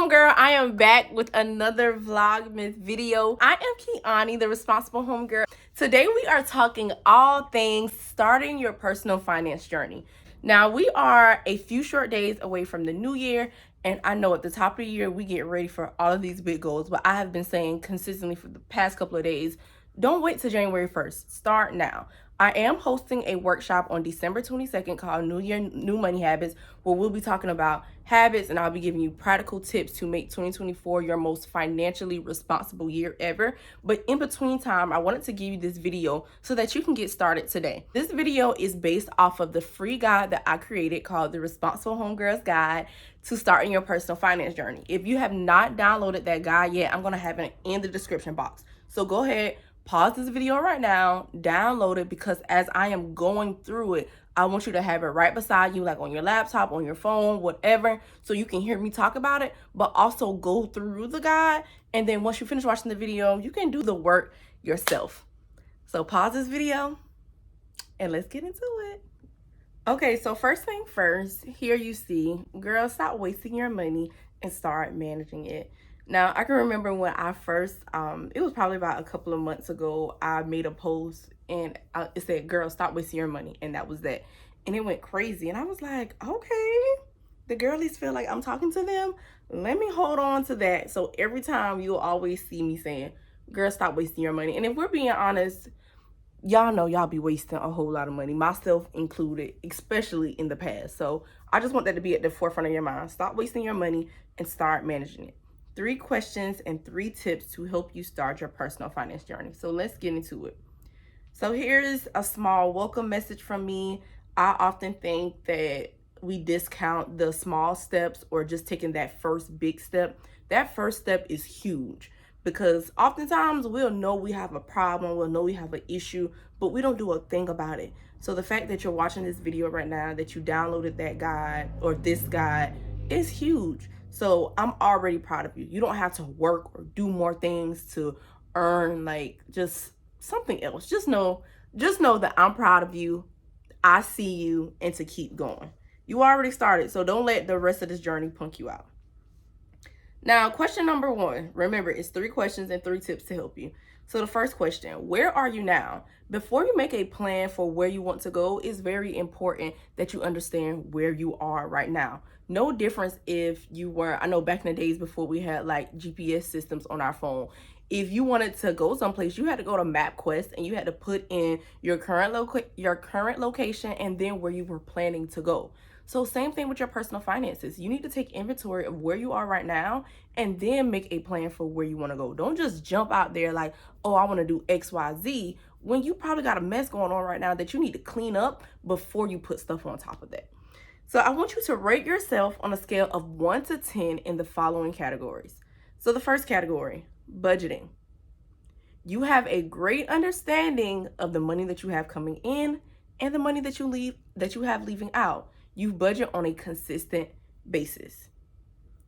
Homegirl, I am back with another Vlogmas video. I am Kiani, the responsible homegirl. Today we are talking all things starting your personal finance journey. Now we are a few short days away from the new year, and I know at the top of the year we get ready for all of these big goals, but I have been saying consistently for the past couple of days, don't wait till January 1st, start now. I am hosting a workshop on December 22nd called New Year, New Money Habits, where we'll be talking about habits and I'll be giving you practical tips to make 2024 your most financially responsible year ever. But in between time, I wanted to give you this video so that you can get started today. This video is based off of the free guide that I created called The Responsible Homegirl's Guide to Starting Your Personal Finance Journey. If you have not downloaded that guide yet, I'm going to have it in the description box. So go ahead, pause this video right now, download it, because as I am going through it, I want you to have it right beside you, like on your laptop, on your phone, whatever, so you can hear me talk about it, but also go through the guide. And then once you finish watching the video, you can do the work yourself. So pause this video and let's get into it. Okay, so first thing first, here you see, girl, stop wasting your money and start managing it. Now, I can remember when I first, it was probably about a couple of months ago, I made a post and it said, girl, stop wasting your money. And that was that. And it went crazy. And I was like, okay, the girlies feel like I'm talking to them. Let me hold on to that. So every time you'll always see me saying, girl, stop wasting your money. And if we're being honest, y'all know y'all be wasting a whole lot of money, myself included, especially in the past. So I just want that to be at the forefront of your mind. Stop wasting your money and start managing it. 3 questions and 3 tips to help you start your personal finance journey. So let's get into it. So here's a small welcome message from me. I often think that we discount the small steps or just taking that first big step. That first step is huge because oftentimes we'll know we have a problem, we'll know we have an issue, but we don't do a thing about it. So the fact that you're watching this video right now, that you downloaded that guide or this guide is huge. So I'm already proud of you. You don't have to work or do more things to earn like just something else. Just know that I'm proud of you. I see you, and to keep going. You already started, so don't let the rest of this journey punk you out. Now, question number 1, remember, it's 3 questions and 3 tips to help you. So the first question, where are you now? Before you make a plan for where you want to go, it's very important that you understand where you are right now. No difference if you were, I know back in the days before we had like GPS systems on our phone, if you wanted to go someplace, you had to go to MapQuest and you had to put in your current location and then where you were planning to go. So same thing with your personal finances. You need to take inventory of where you are right now and then make a plan for where you want to go. Don't just jump out there like, oh, I want to do X, Y, Z, when you probably got a mess going on right now that you need to clean up before you put stuff on top of that. So I want you to rate yourself on a scale of 1 to 10 in the following categories. So the first category, budgeting. You have a great understanding of the money that you have coming in and the money that you have leaving out. You budget on a consistent basis.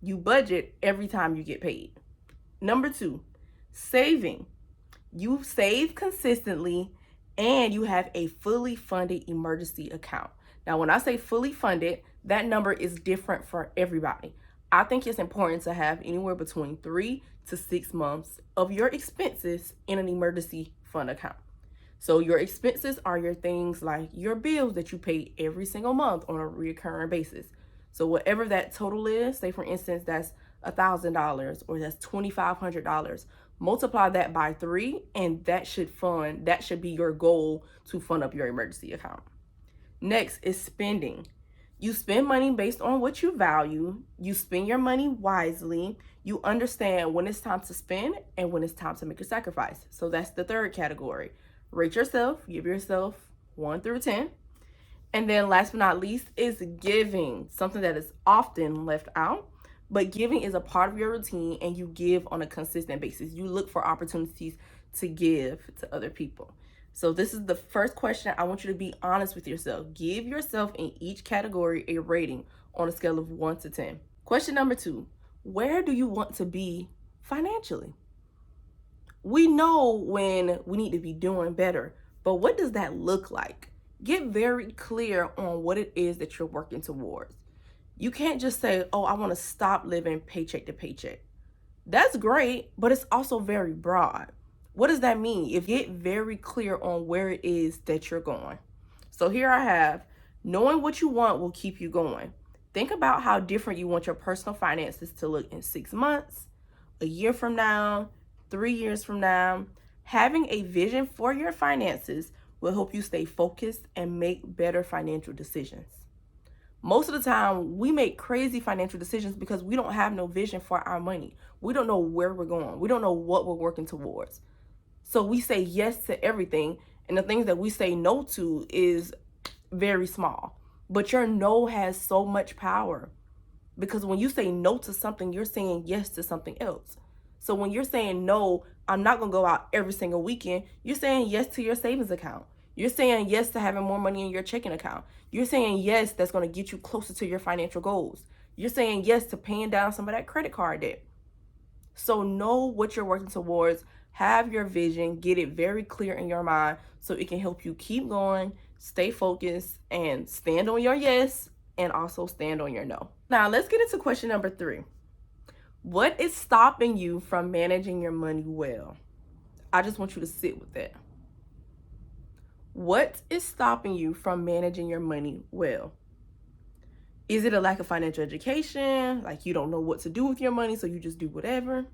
You budget every time you get paid. Number 2, saving. You save consistently and you have a fully funded emergency account. Now, when I say fully funded, that number is different for everybody. I think it's important to have anywhere between 3 to 6 months of your expenses in an emergency fund account. So your expenses are your things like your bills that you pay every single month on a recurring basis. So whatever that total is, say for instance, that's $1,000 or that's $2,500, multiply that by 3 and that should be your goal to fund up your emergency account. Next is spending. You spend money based on what you value. You spend your money wisely. You understand when it's time to spend and when it's time to make a sacrifice. So that's the third category. Rate yourself, give yourself 1 through 10. And then last but not least is giving, something that is often left out. But giving is a part of your routine and you give on a consistent basis. You look for opportunities to give to other people. So this is the first question. I want you to be honest with yourself. Give yourself in each category a rating on a scale of 1 to 10. Question number 2, where do you want to be financially? We know when we need to be doing better, but what does that look like? Get very clear on what it is that you're working towards. You can't just say, oh, I want to stop living paycheck to paycheck. That's great, but it's also very broad. What does that mean? If you get very clear on where it is that you're going. So here I have, knowing what you want will keep you going. Think about how different you want your personal finances to look in 6 months, a year from now, 3 years from now. Having a vision for your finances will help you stay focused and make better financial decisions. Most of the time, we make crazy financial decisions because we don't have no vision for our money. We don't know where we're going. We don't know what we're working towards. So we say yes to everything, and the things that we say no to is very small. But your no has so much power, because when you say no to something, you're saying yes to something else. So when you're saying no, I'm not going to go out every single weekend, you're saying yes to your savings account. You're saying yes to having more money in your checking account. You're saying yes, that's going to get you closer to your financial goals. You're saying yes to paying down some of that credit card debt. So know what you're working towards, have your vision, get it very clear in your mind so it can help you keep going, stay focused, and stand on your yes, and also stand on your no. Now let's get into question number 3. What is stopping you from managing your money well? I just want you to sit with that. What is stopping you from managing your money well? Is it a lack of financial education? Like you don't know what to do with your money, so you just do whatever?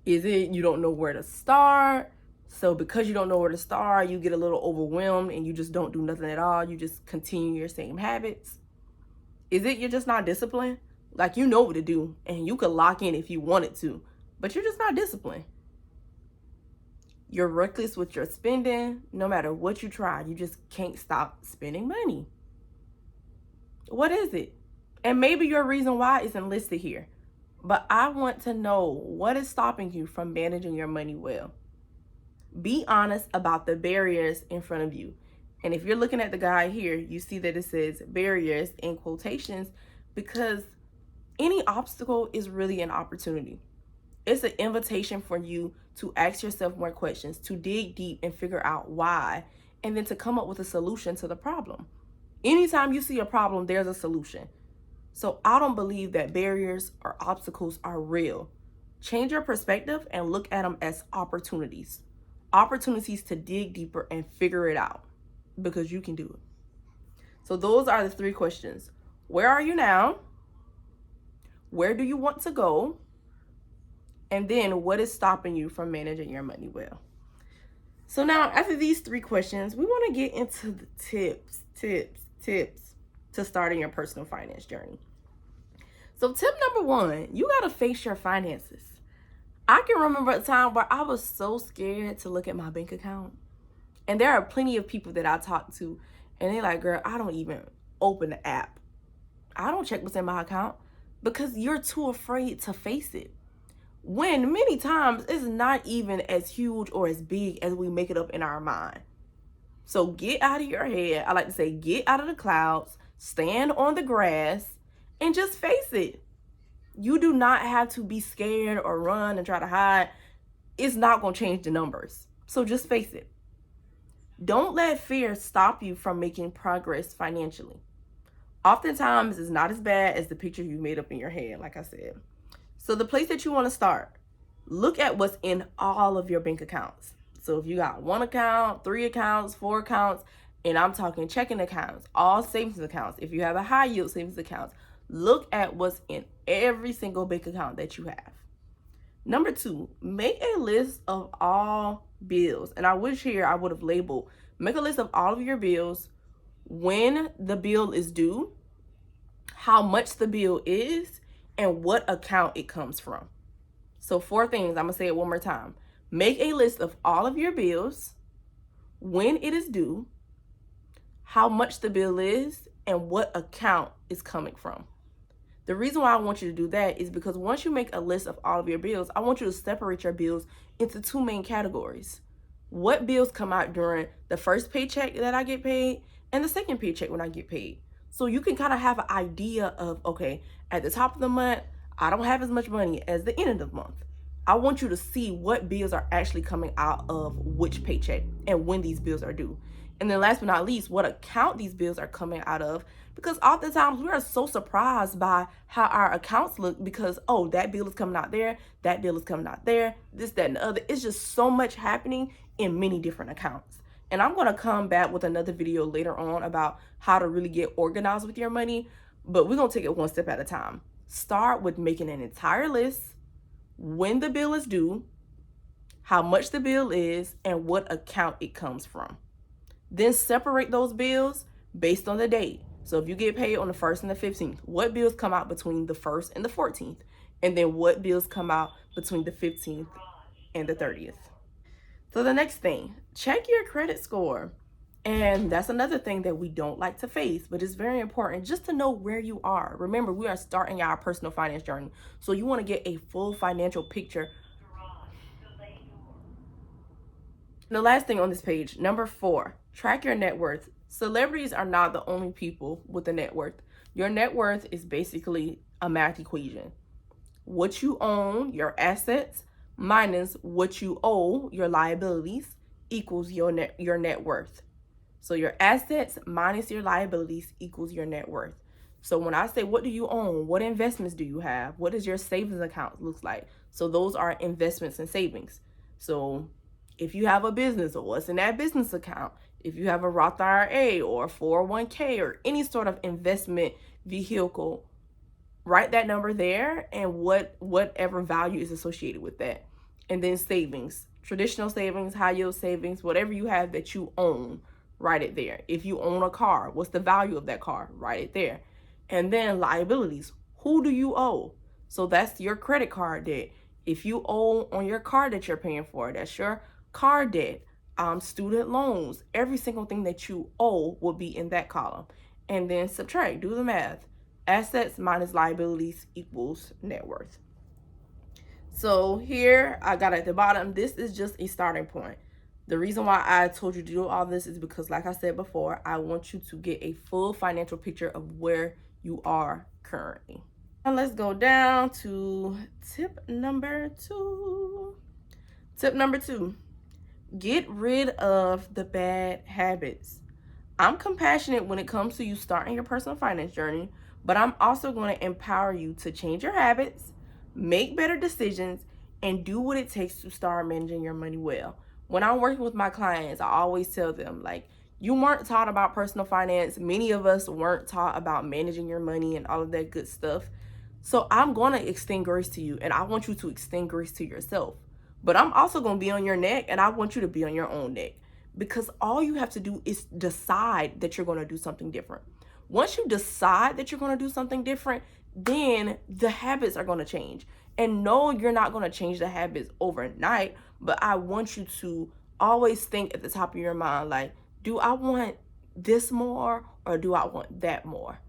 Is it you don't know where to start? So because you don't know where to start, you get a little overwhelmed and you just don't do nothing at all. You just continue your same habits. Is it you're just not disciplined? Like you know what to do and you could lock in if you wanted to, but you're just not disciplined. You're reckless with your spending. No matter what you try, you just can't stop spending money. What is it? And maybe your reason why isn't listed here, but I want to know what is stopping you from managing your money well. Be honest about the barriers in front of you. And if you're looking at the guide here, you see that it says barriers in quotations because any obstacle is really an opportunity. It's an invitation for you to ask yourself more questions, to dig deep and figure out why, and then to come up with a solution to the problem. Anytime you see a problem, there's a solution. So I don't believe that barriers or obstacles are real. Change your perspective and look at them as opportunities. Opportunities to dig deeper and figure it out, because you can do it. So those are the 3 questions. Where are you now? Where do you want to go? And then what is stopping you from managing your money well? So now after these 3 questions, we want to get into the tips to starting your personal finance journey. So tip number 1, you got to face your finances. I can remember a time where I was so scared to look at my bank account. And there are plenty of people that I talk to and they're like, girl, I don't even open the app. I don't check what's in my account because you're too afraid to face it. When many times it's not even as huge or as big as we make it up in our mind. So get out of your head. I like to say, get out of the clouds, stand on the grass, and just face it. You do not have to be scared or run and try to hide. It's not going to change the numbers. So just face it. Don't let fear stop you from making progress financially. Oftentimes, it's not as bad as the picture you made up in your head, like I said. So the place that you want to start, look at what's in all of your bank accounts. So if you got 1 account, 3 accounts, 4 accounts, and I'm talking checking accounts, all savings accounts, if you have a high yield savings account, look at what's in every single bank account that you have. Number 2, make a list of all bills. And I wish here I would have labeled, make a list of all of your bills, when the bill is due, how much the bill is, and what account it comes from. So 4 things, I'm gonna say it one more time. Make a list of all of your bills, when it is due, how much the bill is, and what account it's coming from. The reason why I want you to do that is because once you make a list of all of your bills, I want you to separate your bills into 2 main categories. What bills come out during the first paycheck that I get paid and the second paycheck when I get paid. So you can kind of have an idea of, okay, at the top of the month, I don't have as much money as the end of the month. I want you to see what bills are actually coming out of which paycheck and when these bills are due. And then last but not least, what account these bills are coming out of, Because oftentimes we are so surprised by how our accounts look because, oh, that bill is coming out there, that bill is coming out there, this, that, and the other. It's just so much happening in many different accounts. And I'm going to come back with another video later on about how to really get organized with your money, but we're going to take it one step at a time. Start with making an entire list, when the bill is due, how much the bill is, and what account it comes from. Then separate those bills based on the date. So if you get paid on the 1st and the 15th, what bills come out between the 1st and the 14th? And then what bills come out between the 15th and the 30th? So the next thing, check your credit score. And that's another thing that we don't like to face, but it's very important just to know where you are. Remember, we are starting our personal finance journey. So you want to get a full financial picture. The last thing on this page, number 4, track your net worth. Celebrities are not the only people with a net worth. Your net worth is basically a math equation. What you own, your assets, minus what you owe, your liabilities, equals your net worth. So your assets minus your liabilities equals your net worth. So when I say, what do you own? What investments do you have? What does your savings account look like? So those are investments and savings. So if you have a business, or what's in that business account, if you have a Roth IRA or a 401k or any sort of investment vehicle, write that number there and whatever value is associated with that. And then savings, traditional savings, high yield savings, whatever you have that you own, write it there. If you own a car, what's the value of that car? Write it there. And then liabilities, who do you owe? So that's your credit card debt. If you owe on your car that you're paying for, that's your car debt, student loans, every single thing that you owe will be in that column. And then subtract, do the math. Assets minus liabilities equals net worth. So here I got at the bottom, this is just a starting point. The reason why I told you to do all this is because, like I said before, I want you to get a full financial picture of where you are currently. And let's go down to tip number 2. Tip number 2, get rid of the bad habits. I'm compassionate when it comes to you starting your personal finance journey, but I'm also going to empower you to change your habits, make better decisions, and do what it takes to start managing your money well. When I'm working with my clients, I always tell them, like, you weren't taught about personal finance. Many of us weren't taught about managing your money and all of that good stuff. So I'm going to extend grace to you, and I want you to extend grace to yourself. But I'm also going to be on your neck, and I want you to be on your own neck, because all you have to do is decide that you're going to do something different. Once you decide that you're going to do something different, then the habits are going to change. And no, you're not going to change the habits overnight, but I want you to always think at the top of your mind, like, do I want this more or do I want that more?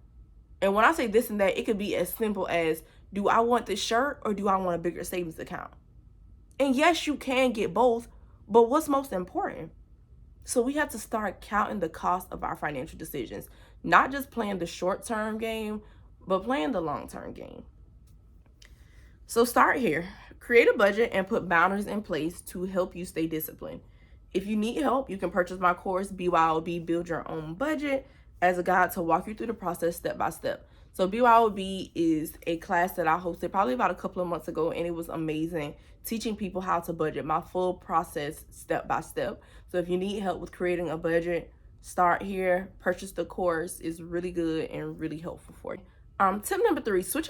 And when I say this and that, it could be as simple as, do I want this shirt or do I want a bigger savings account? And yes, you can get both, but what's most important? So we have to start counting the cost of our financial decisions, not just playing the short-term game, but playing the long-term game. So start here. Create a budget and put boundaries in place to help you stay disciplined. If you need help, you can purchase my course, BYOB Build Your Own Budget, as a guide to walk you through the process step by step. So BYOB is a class that I hosted probably about a couple of months ago, and it was amazing, teaching people how to budget, my full process step by step. So if you need help with creating a budget, start here, purchase the course. It's really good and really helpful for you. Tip number 3, switch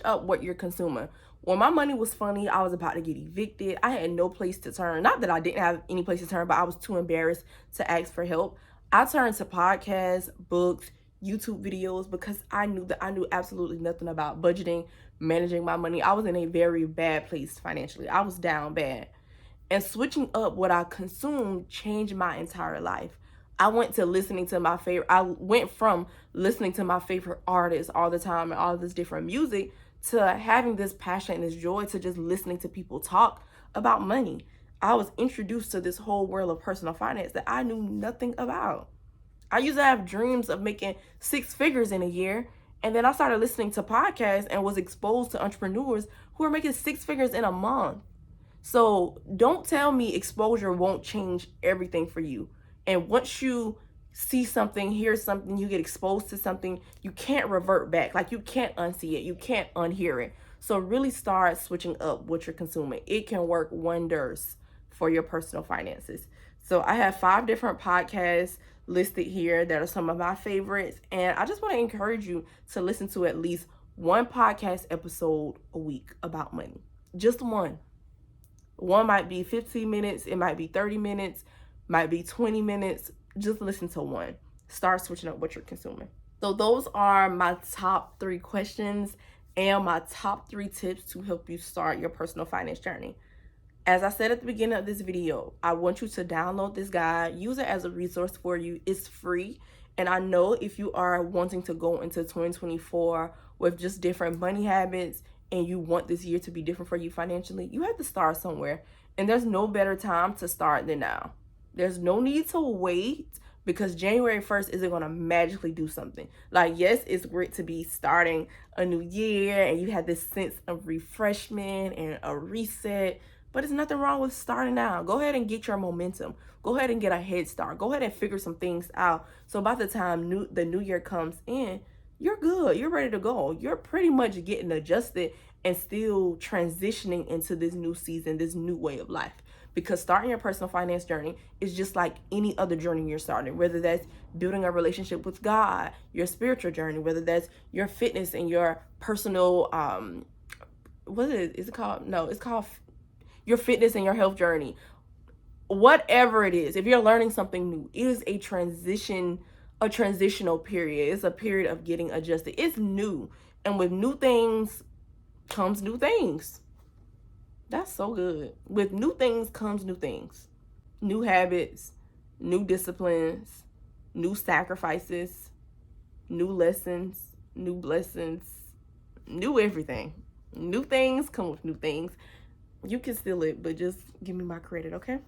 up what you're consuming. When my money was funny, I was about to get evicted. I had no place to turn. Not that I didn't have any place to turn, but I was too embarrassed to ask for help. I turned to podcasts, books, YouTube videos, because I knew absolutely nothing about budgeting, managing my money. I was in a very bad place financially. I was down bad. And switching up what I consumed changed my entire life. I went from listening to my favorite artists all the time and all this different music to having this passion and this joy to just listening to people talk about money. I was introduced to this whole world of personal finance that I knew nothing about. I used to have dreams of making 6 figures in a year, and then I started listening to podcasts and was exposed to entrepreneurs who are making 6 figures in a month. So don't tell me exposure won't change everything for you. And once you see something, hear something, you get exposed to something, you can't revert back. Like, you can't unsee it, you can't unhear it. So really start switching up what you're consuming. It can work wonders for your personal finances. So I have 5 different podcasts listed here that are some of my favorites, and I just want to encourage you to listen to at least one podcast episode a week about money. Just one. One might be 15 minutes, it might be 30 minutes, might be 20 minutes. Just listen to one. Start switching up what you're consuming. So those are my top 3 questions and my top 3 tips to help you start your personal finance journey. As I said at the beginning of this video, I want you to download this guide, use it as a resource for you. It's free. And I know if you are wanting to go into 2024 with just different money habits and you want this year to be different for you financially, you have to start somewhere. And there's no better time to start than now. There's no need to wait, because January 1st isn't going to magically do something. Like, yes, it's great to be starting a new year and you have this sense of refreshment and a reset, but there's nothing wrong with starting now. Go ahead and get your momentum. Go ahead and get a head start. Go ahead and figure some things out. So by the time the new year comes in, you're good. You're ready to go. You're pretty much getting adjusted and still transitioning into this new season, this new way of life. Because starting your personal finance journey is just like any other journey you're starting, whether that's building a relationship with God, your spiritual journey, whether that's your fitness and your personal, what is it called? No, it's called your fitness and your health journey. Whatever it is, if you're learning something new, it is a transitional period. It's a period of getting adjusted. It's new. And with new things comes new things. That's so good. With new things comes new things. New habits, new disciplines, new sacrifices, new lessons, new blessings, new everything. New things come with new things. You can steal it, but just give me my credit, okay?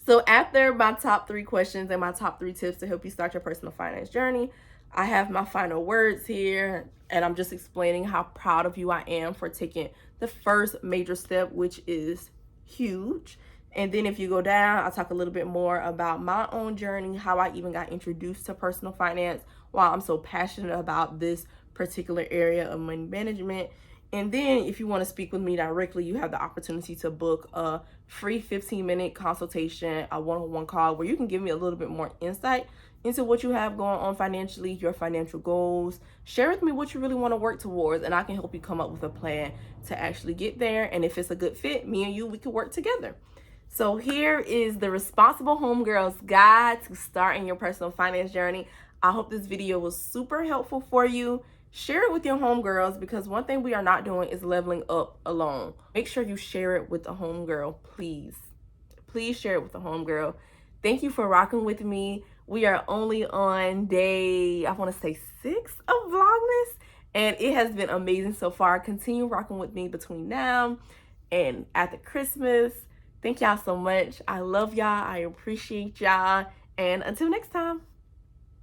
So after my top 3 questions and my top 3 tips to help you start your personal finance journey, I have my final words here, and I'm just explaining how proud of you I am for taking the first major step, which is huge. And then if you go down, I'll talk a little bit more about my own journey, how I even got introduced to personal finance, why I'm so passionate about this particular area of money management. And then if you want to speak with me directly, you have the opportunity to book a free 15-minute consultation, a one-on-one call where you can give me a little bit more insight into what you have going on financially, your financial goals. Share with me what you really want to work towards, and I can help you come up with a plan to actually get there. And if it's a good fit, me and you, we can work together. So here is the Responsible Homegirl's Guide to Starting Your Personal Finance Journey. I hope this video was super helpful for you. Share it with your homegirls, because one thing we are not doing is leveling up alone. Make sure you share it with a homegirl, please. Please share it with a homegirl. Thank you for rocking with me. We are only on day, I want to say 6 of Vlogmas, and it has been amazing so far. Continue rocking with me between now and after Christmas. Thank y'all so much. I love y'all. I appreciate y'all. And until next time.